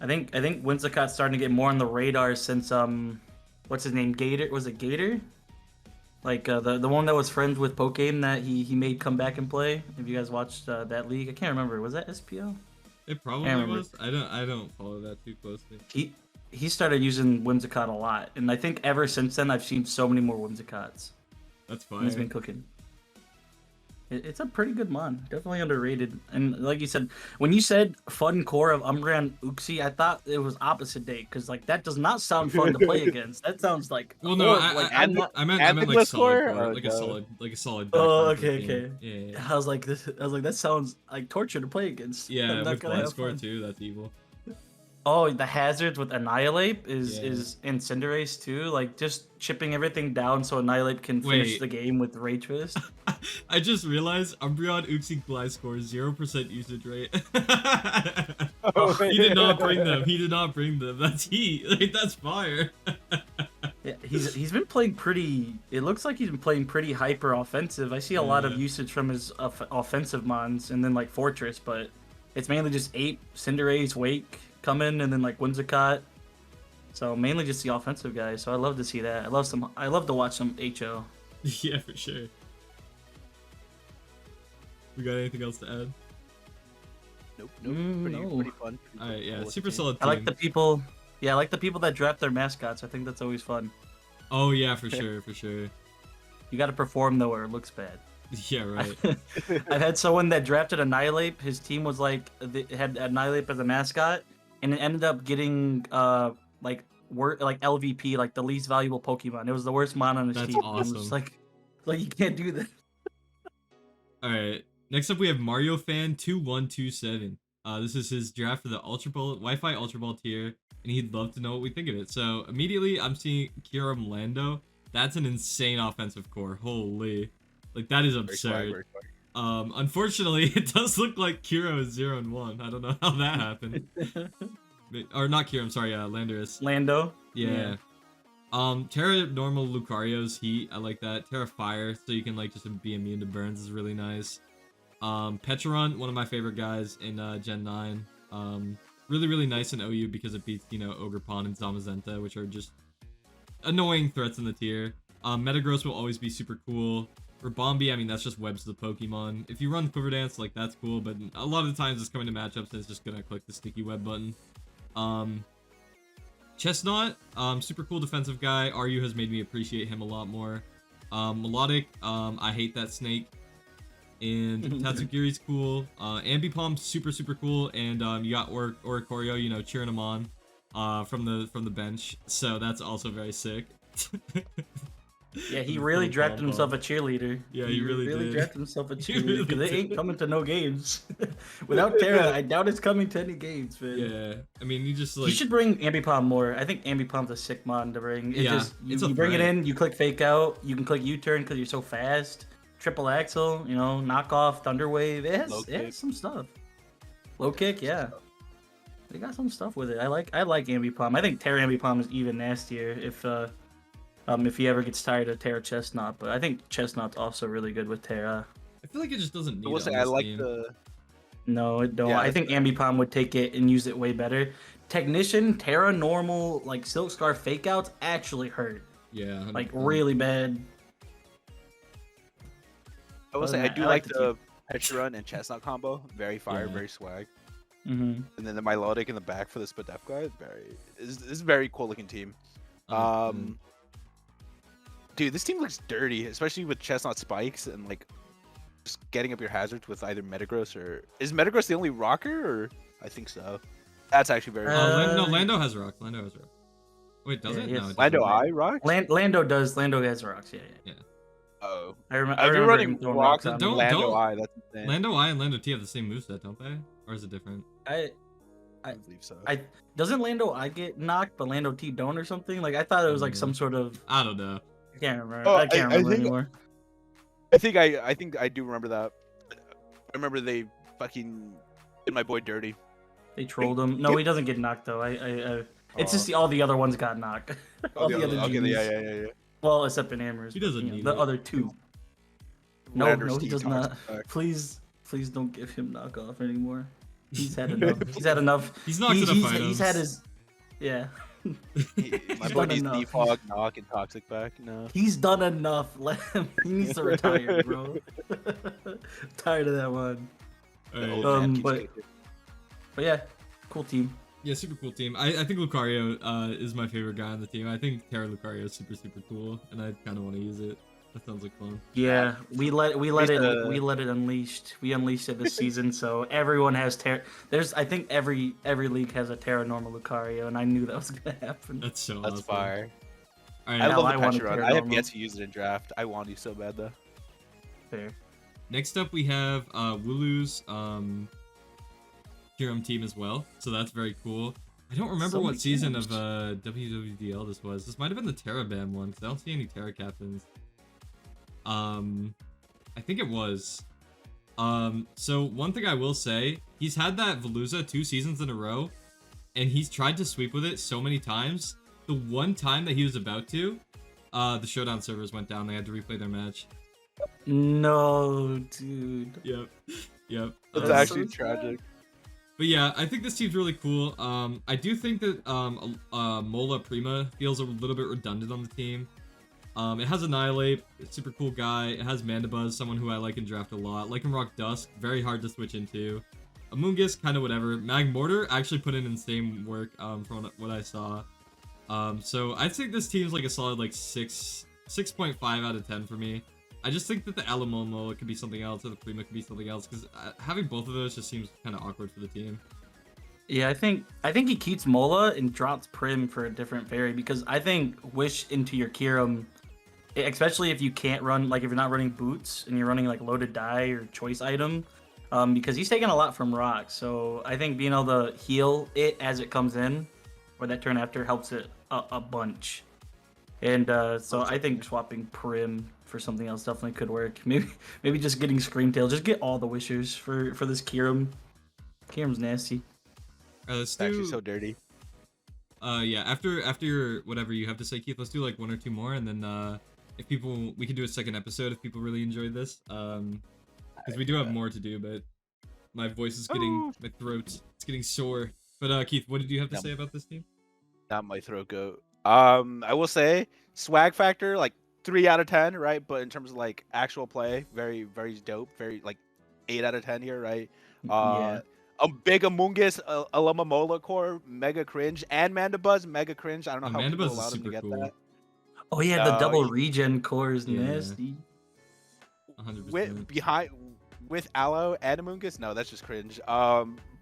I think Whimsicott's starting to get more on the radar since what's his name? Gator? Was it Gator? Like the one that was friends with Pokemon that he made come back and play. If you guys watched that league, I can't remember. Was that SPO? It probably remember. was. I don't follow that too closely. He started using Whimsicott a lot, and I think ever since then I've seen so many more Whimsicotts. That's And fine. he's been cooking. It's a pretty good mon, definitely underrated. And like you said, when you said fun core of Umbreon Uxie, I thought it was opposite date because like that does not sound fun to play against. That sounds like Well, no, horrible. Like, and- not... I meant and like the solid score? core, Oh, like a no. solid. Oh, back okay, game. okay. Yeah. I was like this. I was like that sounds like torture to play against. Yeah, I'm not with gonna blind have score fun. too. That's evil. Oh, the hazards with Annihilate is Yeah. in Cinderace too. Like just chipping everything down so Annihilate can finish Wait. the game with Ray Twist. I just realized Umbreon Uxie blind score 0% usage rate. He did not bring them. He did not bring them. That's heat. Like, that's fire. Yeah, he's been playing pretty. It looks like he's been playing pretty hyper offensive. I see a lot of Yeah. usage from his offensive mons and then like Fortress, but it's mainly just Ape, Cinderace, Wake coming, and then like Whimsicott. So mainly just the offensive guys. So I love to see that. I love to watch some HO. Yeah, for sure. We got anything else to add? Nope. No. Pretty fun. All right, yeah, cool super team. solid I team. like the people. Yeah, I like the people that draft their mascots. I think that's always fun. Oh yeah, for sure, for sure. You got to perform though, or it looks bad. Yeah, right. I've had someone that drafted Annihilate. His team was like had Annihilate as a mascot, and it ended up getting like LVP, like the least valuable Pokemon. It was the worst mon on his That's team. I'm awesome. just like you can't do that. All right. Next up, we have MarioFan 2127. This is his draft for the Ultra Ball, Wi-Fi Ultra Ball tier, and he'd love to know what we think of it. So immediately, I'm seeing Kyurem Lando. That's an insane offensive core. Holy, like that is Very swag, absurd. very swag. Unfortunately, it does look like Kiro is 0 and 1. I don't know how that happened. Or not Kiro. I'm sorry. Landorus. Lando. Yeah. Terra normal Lucario's heat. I like that. Terra fire, so you can like just be immune to burns is really nice. Petron, one of my favorite guys in Gen 9. Really nice in OU because it beats, Ogerpon and Zamazenta, which are just annoying threats in the tier. Metagross will always be super cool. Ribombee, I mean, that's just webs to the Pokemon. If you run Quiver Dance, like, that's cool, but a lot of the times it's coming to matchups and it's just gonna click the sticky web button. Chestnut, super cool defensive guy. RU has made me appreciate him a lot more. Melodic, I hate that snake. And Tatsugiri's cool. Ambipom, super cool. And you got Oricorio, cheering him on from the bench. So that's also very sick. Yeah, he really drafted himself a cheerleader. Yeah, he really did. drafted himself a He cheerleader really because they did. ain't coming to no games. Without Terra, I doubt it's coming to any games, man. Yeah, I mean, you just like You should bring Ambipom more. I think Ambipom's a sick mon to bring. Yeah, You it's a bring it threat. in, you click fake out, you can click U-turn because you're so fast. Triple axle, knock off Thunder Wave. It Low has kick. some stuff. Low kick, yeah. They got some stuff with it. I like Ambipom. I think Terra Ambipom is even nastier if he ever gets tired of Terra Chestnut, but I think Chestnut's also really good with Terra. I feel like it just doesn't need I will it say on I this like team. the. No, it don't. Yeah, I think Ambipom would take it and use it way better. Technician, Terra normal, like Silk Scarf fake outs actually hurt. Yeah, 100%. Like really bad. I will Other say than I that, do I like like the the Petron and Chestnut combo. Very fire, Yeah. very swag. Mm-hmm. And then the Milotic in the back for the Spadef guy. Is a very cool looking team. Dude, this team looks dirty, especially with Chestnut spikes and like just getting up your hazards with either Metagross or is Metagross the only rocker or I think so. That's actually very No, Uh, Lando has rock. Lando has rock. Wait, does Yeah, it? he No, has- it Lando doesn't. I rock. Lando does. Lando has rocks. Yeah. Oh, I remember. if you're running him throwing rocks rocks on on Don't- me. Lando don't- I, that's insane. Lando I and Lando T have the same moveset, don't they? Or is it different? I believe so. Doesn't Lando I get knocked, but Lando T don't or something? Like I thought it was like some sort of. I don't know. I can't remember. Oh, I can't I remember think- anymore. I think I do remember that. I remember they fucking did my boy dirty. They trolled him. No, he doesn't get knocked though. It's just all the other ones got knocked. all the other okay, genies. yeah. Well, except Banamas. He doesn't need the it. other two. No, Landers he T does talks not. back. Please don't give him knockoff anymore. He's had enough. He's had enough. He's knocked enough items. He's had his. Yeah. My He's boy done needs enough. defog, knock, and toxic back. No. He's done enough. Let him. He needs to retire, bro. Tired of that one. The Alright. old man keeps but- kicking. But yeah, cool team. Yeah, super cool team. I think Lucario is my favorite guy on the team. I think Terra Lucario is super cool, and I kind of want to use it. That sounds like fun. Yeah, we let it Least, we let it unleashed. We unleashed it this season, so everyone has I think every league has a Terra normal Lucario, and I knew that was gonna happen. That's so That's awesome. fire. All right, I now love I the want a Petron. Terra I have normal. yet to use it in draft. I want to so bad though. Fair. next up we have Wooloo's Kyurem team as well, so that's very cool. I don't remember So what many season teams. of WWDL this was. This might have been the Terrabam one, because I don't see any Terra captains. I think it was. So one thing I will say, he's had that Veluza 2 seasons in a row, and he's tried to sweep with it so many times. The one time that he was about to, the Showdown servers went down. They had to replay their match. No, dude. Yep. Yep. That's That's actually so sad. tragic. But yeah, I think this team's really cool. I do think that Mola Prima feels a little bit redundant on the team. It has Annihilate, super cool guy. It has Mandibuzz, someone who I like in draft a lot. Lycanroc Dusk, very hard to switch into. Amoonguss, kind of whatever. Magmortar actually put in insane work from what I saw. So I think this team's like a solid like 6.5 out of 10 for me. I just think that the Alamomo could be something else, or the Prima could be something else, because having both of those just seems kind of awkward for the team. Yeah, I think he keeps Mola and drops Prim for a different fairy, because I think Wish into your Kyurem, especially if you can't run, like if you're not running boots and you're running like loaded die or choice item, because he's taking a lot from Rock. So I think being able to heal it as it comes in, or that turn after, helps it a bunch. And so I think swapping Prim for something else definitely could work. Maybe just getting Screamtail. Just get all the Wishers for this Kyurem. Kyurem's nasty. Alright, let's It's actually do. so dirty. Yeah, after your whatever you have to say, Keith, let's do like 1 or 2 more, and then if people, we can do a second episode if people really enjoyed this. Because we do have more to do, but my voice is getting, my throat, it's getting sore. But Keith, what did you have to say about this team? Not my throat goat. I will say swag factor like 3 out of 10, right? But in terms of like actual play, very dope. Very like 8 out of 10 here, right? Yeah. A big Amoonguss, Alamamola core, mega cringe, and Mandibuzz, mega cringe. I don't know how people Mandibuzz is allowed him to super get cool. that. Oh yeah, the double yeah. regen core is Yeah. nasty. 100%. With Aloe and Amoonguss, no, that's just cringe.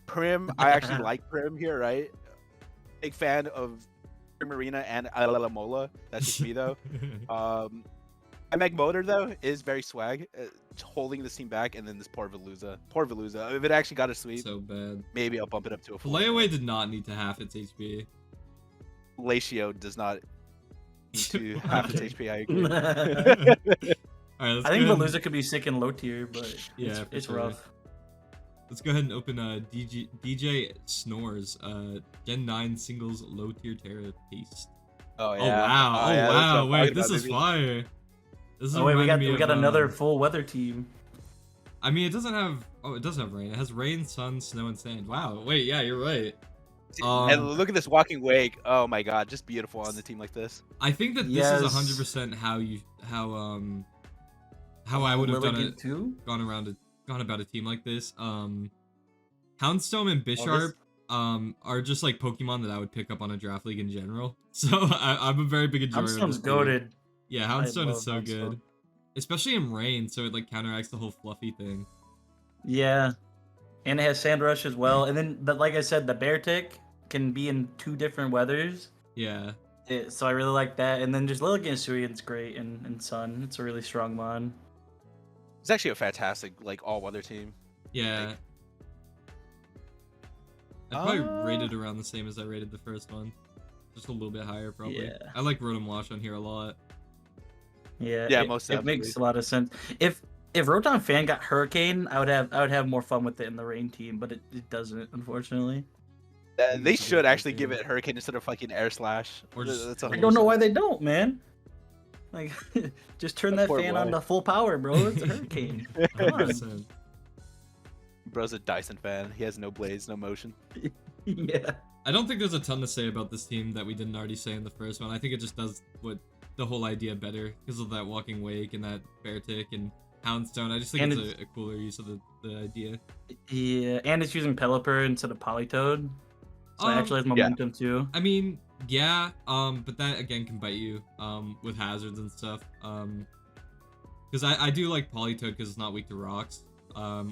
Prim, I actually like Prim here, right? Big fan of Primarina and Alamola. That's just me though. And Magmortar though is very swag, holding this team back, and then this poor Veluza. Poor Veluza. If it actually got a sweep, So bad. maybe I'll bump it up to a 4. Flayaway did not need to half its HP. Lacio does not need to half its HP. I agree. Alright, let's I think go ahead and- Veluza could be sick in low tier, but Yeah, for it's sure. rough. Let's go ahead and open DJSnor's Gen 9 singles low tier Terra taste. Oh Oh wow! yeah, that's what wow! I'm Wait, talking this about, is baby. fire. This is Oh wait, we reminding me got of, another full weather team. I mean, it doesn't have. Oh, it does have rain. It has rain, sun, snow, and sand. Wow. Wait, yeah, you're right. And look at this walking wake. Oh my god, just beautiful on the team like this. I think that this Yes. is 100% how I would have done it. Too. Gone about a team like this. Houndstone and Bisharp are just like Pokemon that I would pick up on a draft league in general. So I'm a very big enjoyer of Houndstone's this. League. goated. Yeah, I Houndstone love is so Houndstone. good, especially in rain. So it like counteracts the whole fluffy thing. Yeah, and it has Sand Rush as well. And then, like I said, the Bear Tick can be in 2 different weathers. Yeah. So I really like that. And then just Lilligant Suian's great in Sun. It's a really strong mod. It's actually a fantastic like all-weather team. Yeah. I probably rated around the same as I rated the first one. Just a little bit higher, probably. Yeah. I like Rotom Wash on here a lot. Yeah, Yeah, it, most it makes definitely. a lot of sense. If Rotom Fan got Hurricane, I would have more fun with it in the rain team, but it doesn't, unfortunately. They should actually give it Hurricane instead of fucking Air Slash. Or just- That's a I whole don't know set. why they don't, man. Like, just turn that Poor fan boy. on to full power, bro. It's a Hurricane. Come on. 100%. Bro's a Dyson fan. He has no blades, no motion. Yeah. I don't think there's a ton to say about this team that we didn't already say in the first one. I think it just does what the whole idea better because of that Walking Wake and that Bear Tick and Houndstone. I just think And it's a cooler use of the idea. Yeah, and it's using Pelipper instead of Politoed. So it actually has momentum too. I mean, yeah, but that again can bite you, with hazards and stuff. Because I do like Politoed because it's not weak to rocks.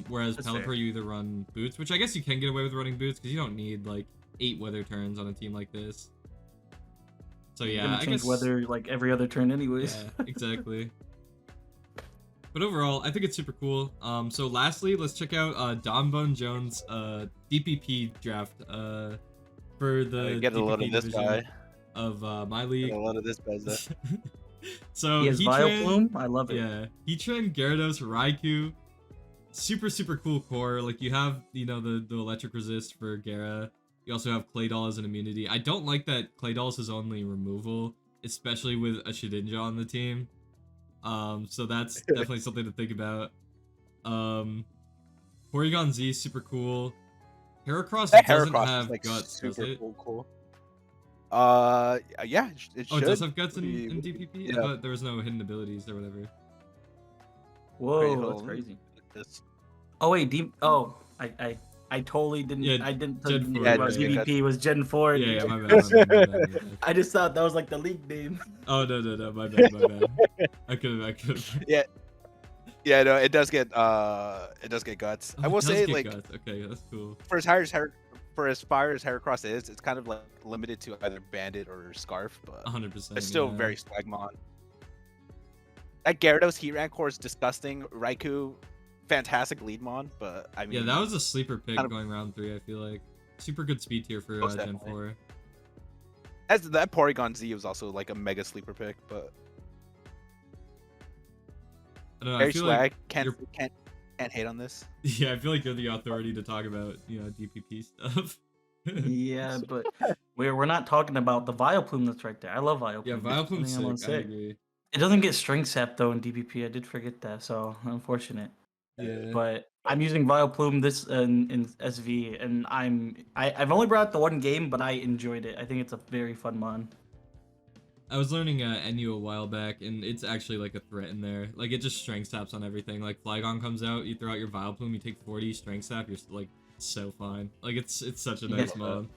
Whereas That's Pelipper fair. you either run Boots, which I guess you can get away with running Boots because you don't need like 8 weather turns on a team like this. So You're yeah, gonna I change guess weather like every other turn anyways. yeah, exactly. But overall, I think it's super cool. So lastly, let's check out DonBoneJones DPP draft for the Get a DPP load of this division guy. of my Get league. a load of this guy. So He has Heatran, Vileplume. I love it. yeah, Heatran, Gyarados, Raikou, super cool core. Like you have, you know, the electric resist for Gyara. You also have Claydol as an immunity. I don't like that Claydol is his only removal, especially with a Shedinja on the team. So that's definitely something to think about. Porygon Z is super cool. Heracross That doesn't Heracross have is like guts, does super it? cool. Yeah, it Oh, should. it does have guts in Would be- DPP? yeah. I thought there was no hidden abilities or whatever. Whoa, hold that's on. crazy. This- Oh wait, I totally didn't. Yeah, I didn't Gen think 4, about yeah. DVP was Gen 4. Yeah, dude. yeah, my bad. I just thought that was like the league name. Oh, no, my bad. I could've. Yeah, no, it does get guts. Oh, I it will does say, get like, guts. Okay, that's cool. for as fire as Heracross is, it's kind of like limited to either Bandit or Scarf, but 100%. it's still yeah. very Swagmon. That Gyarados Heatran core is disgusting. Raikou, fantastic Leadmon, but I mean, Yeah, that was a sleeper pick kind of- going round 3, I feel like. Super good speed tier for Most Gen definitely. 4. as that Porygon Z was also like a mega sleeper pick, but I don't know, I very feel swag. like Can't hate on this. yeah, I feel like you're the authority to talk about, you know, DPP stuff. Yeah, but we're not talking about the Vileplume that's right there. I love Vileplume. Yeah, Vileplume's I think I'm sick, I agree. It doesn't get String Sap though in DPP. I did forget that, so unfortunate. Yeah. But I'm using Vileplume this in SV, and I've only brought it to one game, but I enjoyed it. I think it's a very fun mon. I was learning NU a while back, and it's actually like a threat in there. Like, it just strength saps on everything. Like, Flygon comes out, you throw out your Vileplume, you take 40, strength sap, you're like so fine. Like, it's such a nice Yeah. mod.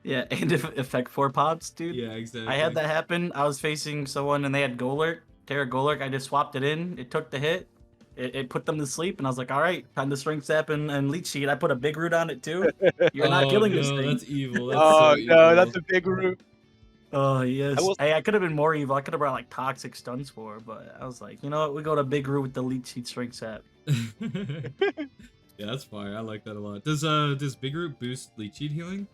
Yeah, and if Effect 4 pops, dude. Yeah, exactly. I had that happen. I was facing someone and they had Golurk, Terra Golurk. I just swapped it in. It took the hit. It put them to sleep, and I was like, all right, time to String Sap and Leech Seed. I put a big root on it too. You're not killing this thing. That's evil. That's Oh so no, evil. that's a big root. Oh yes. will- Hey, I could have been more evil. I could have brought like Toxic Stun Spore, but I was like, you know what? We go to Big Root with the Leech Seed String Sap. Yeah, that's fire. I like that a lot. Does Big Root boost Leech Seed healing?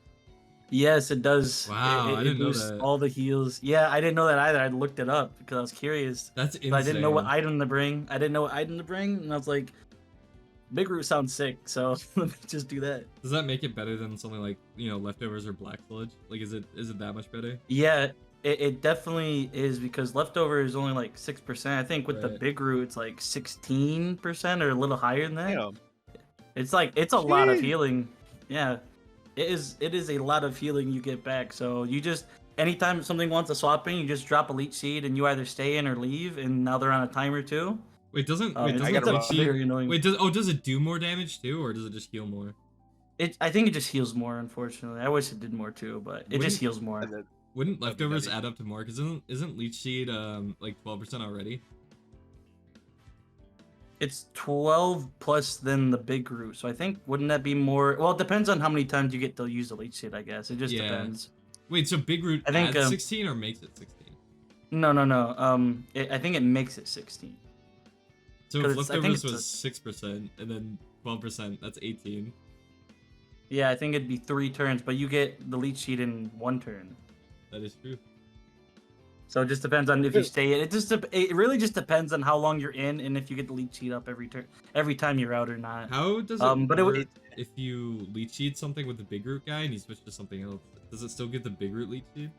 Yes, it does. Wow, I didn't know boosts that. all the heals. Yeah, I didn't know that either. I looked it up because I was curious. That's insane. But I didn't know what item to bring. And I was like, Big Root sounds sick, so let me just do that. Does that make it better than something like, you know, Leftovers or Black Sludge? Like, is it that much better? Yeah, it definitely is because Leftover is only like 6%. I think with the Right. Big Root, it's like 16% or a little higher than that. Damn. It's a lot of Jeez. healing. Yeah. It is a lot of healing you get back. So you just anytime something wants to swap in, you just drop a Leech Seed and you either stay in or leave, and now they're on a timer too. Wait, doesn't It's gotta Leech Seed... very annoying. Wait, does it do more damage too, or does it just heal more? I think it just heals more, unfortunately. I wish it did more too, but it just heals more. And then- Wouldn't That'd be Leftovers nutty. add up to more? Because isn't Leech Seed like 12% already? It's 12 plus than the Big Root, so I think wouldn't that be more? Well, it depends on how many times you get to use the Leech Seed, I guess. It just Yeah. depends. Wait, so Big Root I think, adds 16 or makes it 16? No. I think it makes it 16. So 'Cause if I think Leftovers it's was 6% and then 12%, that's 18. Yeah, I think it'd be 3 turns, but you get the Leech Seed in 1 turn. That is true. So it just depends on if you stay in. It really just depends on how long you're in and if you get the Leech Seed up every time you're out or not. How does it but it work would- if you Leech Seed something with the Big Root guy and you switch to something else? Does it still get the Big Root Leech Seed?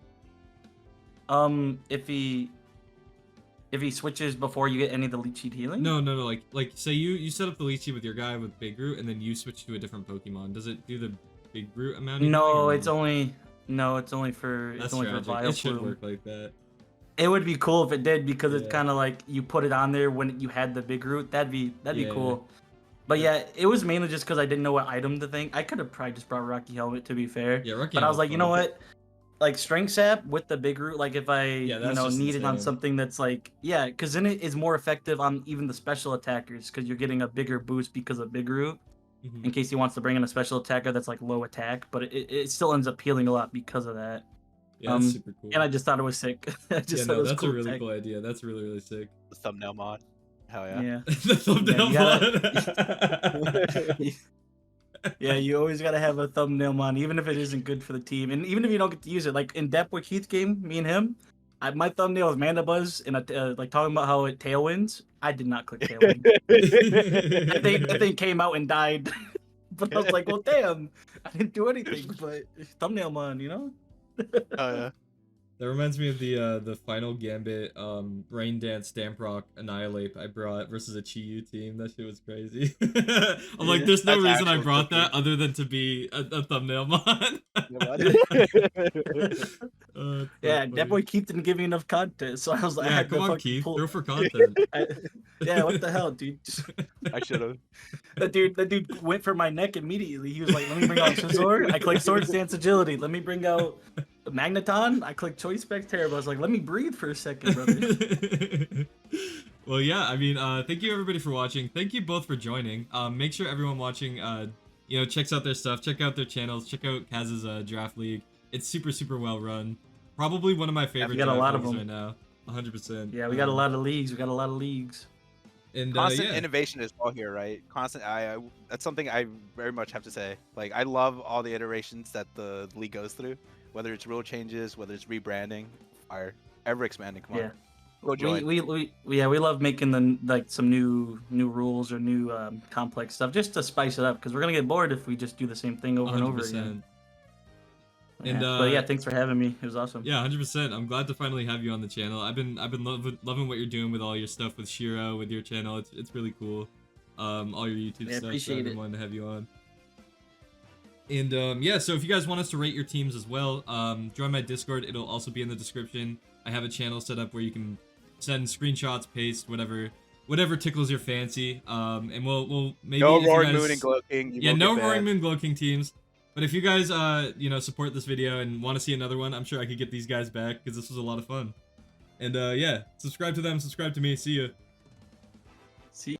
If he switches before you get any of the Leech Seed healing. No. Like say you set up the Leech Seed with your guy with Big Root and then you switch to a different Pokemon. Does it do the big root amount? Or No, it's no? only for That's for tragic. Vial It should Plume. work like that. It would be cool if it did because it's Yeah. kind of like you put it on there when you had the big root. That'd be Yeah. cool. But yeah, it was mainly just because I didn't know what item to think. I could have probably just brought Rocky Helmet to be fair. Yeah, Rocky But I was Helmet's like, you know fun. what? Like Strength Sap with the big root, like if I that's just need it on insane. something that's like because then it is more effective on even the special attackers because you're getting a bigger boost because of big root. Mhm. In case he wants to bring in a special attacker that's like low attack, but it still ends up healing a lot because of that. Yeah, that's super cool. And I just thought it was sick. I just yeah, thought it no, was that's cool a really tech. cool idea. That's really, really sick. The thumbnail mod. Hell yeah. Yeah. the thumbnail you yeah, you always gotta have a thumbnail on, even if it isn't good for the team, and even if you don't get to use it. Like in Depth with Keith game, me and him, my thumbnail was Mandabuzz and like talking about how it tailwinds. I did not click tailwind. I think came out and died. But I was like, well, damn, I didn't do anything. But thumbnail man, you know. Oh yeah. That reminds me of the final Gambit Rain Dance Stamprock Annihilate I brought versus a Chi-Yu team. That shit was crazy. I'm like, there's no That's reason I actual brought that cooking. other than to be a thumbnail mod. Yeah, that boy Keith didn't give me enough content, so I was like, I Yeah, had come to on, fucking Keith. pull. Throw for content. Yeah, what the hell, dude? I should have. That dude went for my neck immediately. He was like, "Let me bring out Scizor." I clicked Sword Stance Agility. Let me bring out Magneton. I clicked Choice Specs Terrible. I was like, "Let me breathe for a second, brother." Well, yeah, I mean, thank you everybody for watching. Thank you both for joining. Make sure everyone watching, checks out their stuff. Check out their channels. Check out Kaz's Draft League. It's super, super well run. Probably one of my favorite we got a draft lot of leagues them. right now. 100%. Yeah, we got a lot of leagues. We got a lot of leagues. And Constant yeah. innovation as well here, right? Constant. That's something I very much have to say. Like, I love all the iterations that the league goes through, whether it's rule changes, whether it's rebranding, or ever expanding. Come on. Yeah. Go join. We love making some new rules or new complex stuff just to spice it up because we're gonna get bored if we just do the same thing over and over again. And but yeah, thanks for having me. It was awesome. Yeah, 100%. I'm glad to finally have you on the channel. I've been loving what you're doing with all your stuff with Shiro, with your channel. It's really cool. All your YouTube stuff. Appreciate I've been it. wanting to have you on. And yeah, so if you guys want us to rate your teams as well, join my Discord. It'll also be in the description. I have a channel set up where you can send screenshots, paste, whatever tickles your fancy. And we'll maybe No if you Roaring guys, Moon and Glow King. You yeah, will no get Roaring banned. Moon Glow King teams. But if you guys, support this video and want to see another one, I'm sure I could get these guys back because this was a lot of fun. And yeah, subscribe to them, subscribe to me. See ya.